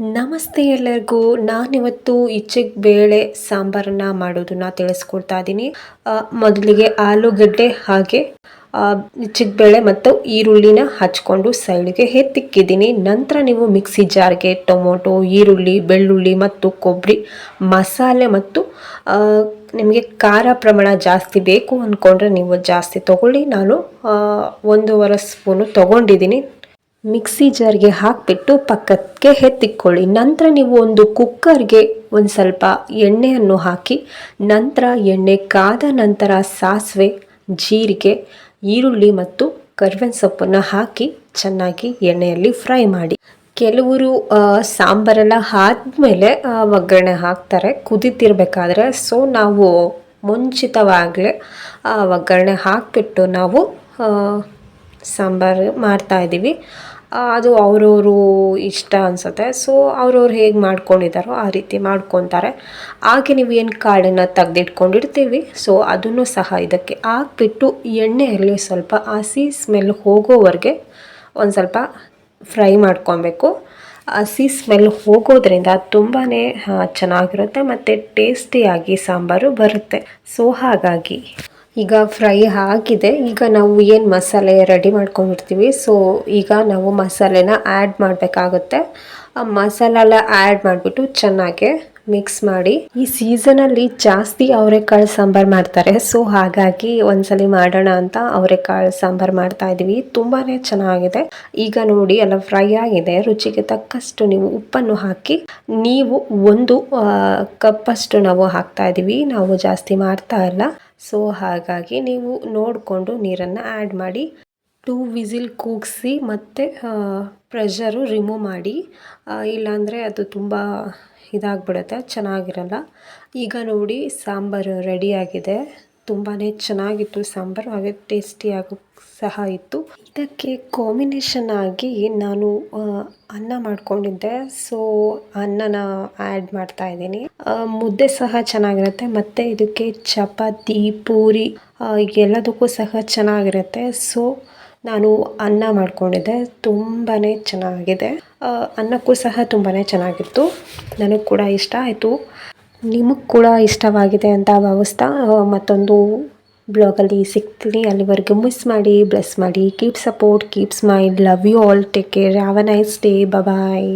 ನಮಸ್ತೆ ಎಲ್ಲರಿಗೂ. ನಾನಿವತ್ತು ಇಚ್ಚಿಗೆ ಬೇಳೆ ಸಾಂಬಾರನ್ನ ಮಾಡೋದನ್ನ ತಿಳಿಸ್ಕೊಡ್ತಾ ಇದ್ದೀನಿ. ಮೊದಲಿಗೆ ಆಲೂಗಡ್ಡೆ ಹಾಗೆ ಇಚ್ಚಿಗೆ ಬೇಳೆ ಮತ್ತು ಈರುಳ್ಳಿನ ಹಚ್ಕೊಂಡು ಸೈಡ್ಗೆ ಎತ್ತಿಕ್ಕಿದ್ದೀನಿ. ನಂತರ ನೀವು ಮಿಕ್ಸಿ ಜಾರ್ಗೆ ಟೊಮೊಟೊ, ಈರುಳ್ಳಿ, ಬೆಳ್ಳುಳ್ಳಿ ಮತ್ತು ಕೊಬ್ಬರಿ ಮಸಾಲೆ ಮತ್ತು ನಿಮಗೆ ಖಾರ ಪ್ರಮಾಣ ಜಾಸ್ತಿ ಬೇಕು ಅಂದ್ಕೊಂಡ್ರೆ ನೀವು ಜಾಸ್ತಿ ತೊಗೊಳ್ಳಿ. ನಾನು 1.5 ಸ್ಪೂನು ತೊಗೊಂಡಿದ್ದೀನಿ. ಮಿಕ್ಸಿ ಜಾರ್ಗೆ ಹಾಕಿಬಿಟ್ಟು ಪಕ್ಕಕ್ಕೆ ಎತ್ತಿಕ್ಕೊಳ್ಳಿ. ನಂತರ ನೀವು ಒಂದು ಕುಕ್ಕರ್ಗೆ ಒಂದು ಸ್ವಲ್ಪ ಎಣ್ಣೆಯನ್ನು ಹಾಕಿ, ನಂತರ ಎಣ್ಣೆ ಕಾದ ನಂತರ ಸಾಸಿವೆ, ಜೀರಿಗೆ, ಈರುಳ್ಳಿ ಮತ್ತು ಕರಿಬೇವಿನ ಸೊಪ್ಪನ್ನು ಹಾಕಿ ಚೆನ್ನಾಗಿ ಎಣ್ಣೆಯಲ್ಲಿ ಫ್ರೈ ಮಾಡಿ. ಕೆಲವರು ಸಾಂಬಾರೆಲ್ಲ ಆದಮೇಲೆ ಒಗ್ಗರಣೆ ಹಾಕ್ತಾರೆ ಕುದೀತಿರ್ಬೇಕಾದ್ರೆ. ಸೊ ನಾವು ಮುಂಚಿತವಾಗಲೇ ಒಗ್ಗರಣೆ ಹಾಕಿಬಿಟ್ಟು ನಾವು ಸಾಂಬಾರು ಮಾಡ್ತಾಯಿದ್ದೀವಿ. ಅದು ಅವರವರು ಇಷ್ಟ ಅನಿಸುತ್ತೆ. ಸೊ ಅವ್ರವ್ರು ಹೇಗೆ ಮಾಡ್ಕೊಂಡಿದ್ದಾರೋ ಆ ರೀತಿ ಮಾಡ್ಕೊತಾರೆ. ಹಾಗೆ ನೀವು ಏನು ಕಾಳನ್ನು ತೆಗೆದಿಟ್ಕೊಂಡಿರ್ತೀವಿ, ಸೊ ಅದನ್ನು ಸಹ ಇದಕ್ಕೆ ಹಾಕ್ಬಿಟ್ಟು ಎಣ್ಣೆಯಲ್ಲಿ ಸ್ವಲ್ಪ ಹಸಿ ಸ್ಮೆಲ್ ಹೋಗೋವರೆಗೆ ಒಂದು ಸ್ವಲ್ಪ ಫ್ರೈ ಮಾಡ್ಕೊಬೇಕು. ಹಸಿ ಸ್ಮೆಲ್ ಹೋಗೋದ್ರಿಂದ ತುಂಬಾ ಚೆನ್ನಾಗಿರುತ್ತೆ ಮತ್ತು ಟೇಸ್ಟಿಯಾಗಿ ಸಾಂಬಾರು ಬರುತ್ತೆ. ಸೊ ಹಾಗಾಗಿ ಈಗ ಫ್ರೈ ಆಗಿದೆ. ಈಗ ನಾವು ಏನು ಮಸಾಲೆ ರೆಡಿ ಮಾಡ್ಕೊಂಡಿರ್ತೀವಿ, ಸೊ ಈಗ ನಾವು ಮಸಾಲೆನ ಆ್ಯಡ್ ಮಾಡಬೇಕಾಗುತ್ತೆ. ಆ ಮಸಾಲೆಲ್ಲ ಆ್ಯಡ್ ಮಾಡಿಬಿಟ್ಟು ಚೆನ್ನಾಗೆ ಮಿಕ್ಸ್ ಮಾಡಿ. ಈ ಸೀಸನಲ್ಲಿ ಜಾಸ್ತಿ ಅವರೆಕಾಳು ಸಾಂಬಾರು ಮಾಡ್ತಾರೆ. ಸೊ ಹಾಗಾಗಿ ಒಂದ್ಸಲಿ ಮಾಡೋಣ ಅಂತ ಅವರೆಕಾಳು ಸಾಂಬಾರು ಮಾಡ್ತಾ ಇದ್ದೀವಿ. ತುಂಬಾ ಚೆನ್ನಾಗಿದೆ. ಈಗ ನೋಡಿ ಎಲ್ಲ ಫ್ರೈ ಆಗಿದೆ. ರುಚಿಗೆ ತಕ್ಕಷ್ಟು ನೀವು ಉಪ್ಪನ್ನು ಹಾಕಿ. ನೀವು 1 ಕಪ್ಪಷ್ಟು ನಾವು ಹಾಕ್ತಾ ಇದ್ದೀವಿ, ನಾವು ಜಾಸ್ತಿ ಮಾಡ್ತಾ ಇಲ್ಲ. ಸೊ ಹಾಗಾಗಿ ನೀವು ನೋಡಿಕೊಂಡು ನೀರನ್ನು ಆ್ಯಡ್ ಮಾಡಿ 2 ವಿಸಿಲ್ ಕೂಗಿಸಿ ಮತ್ತು ಪ್ರೆಷರು ರಿಮೂವ್ ಮಾಡಿ. ಇಲ್ಲಾಂದರೆ ಅದು ತುಂಬ ಇದಾಗ್ಬಿಡುತ್ತೆ, ಚೆನ್ನಾಗಿರಲ್ಲ. ಈಗ ನೋಡಿ ಸಾಂಬಾರು ರೆಡಿಯಾಗಿದೆ. ತುಂಬಾ ಚೆನ್ನಾಗಿತ್ತು ಸಾಂಬಾರು, ಹಾಗೆ ಟೇಸ್ಟಿಯಾಗೂ ಸಹ ಇತ್ತು. ಇದಕ್ಕೆ ಕಾಂಬಿನೇಷನ್ ಆಗಿ ನಾನು ಅನ್ನ ಮಾಡ್ಕೊಂಡಿದ್ದೆ. ಸೊ ಅನ್ನನ ಆ್ಯಡ್ ಮಾಡ್ತಾ ಇದ್ದೀನಿ. ಮುದ್ದೆ ಸಹ ಚೆನ್ನಾಗಿರುತ್ತೆ ಮತ್ತು ಇದಕ್ಕೆ ಚಪಾತಿ, ಪೂರಿ ಎಲ್ಲದಕ್ಕೂ ಸಹ ಚೆನ್ನಾಗಿರುತ್ತೆ. ಸೊ ನಾನು ಅನ್ನ ಮಾಡ್ಕೊಂಡಿದ್ದೆ. ತುಂಬಾ ಚೆನ್ನಾಗಿದೆ. ಅನ್ನಕ್ಕೂ ಸಹ ತುಂಬಾ ಚೆನ್ನಾಗಿತ್ತು. ನನಗೆ ಕೂಡ ಇಷ್ಟ ಆಯಿತು. ನಿಮಗೆ ಕೂಡ ಇಷ್ಟವಾಗಿದೆ ಅಂತ ಭಾವಿಸ್ತಾ ಮತ್ತೊಂದು ಬ್ಲಾಗಲ್ಲಿ ಸಿಗ್ತೀನಿ. ಅಲ್ಲಿವರೆಗೂ ಮಿಸ್ ಮಾಡಿ, ಬ್ಲೆಸ್ ಮಾಡಿ. Keep support, keep smile. Love you all. Take care. Have a nice day. Bye.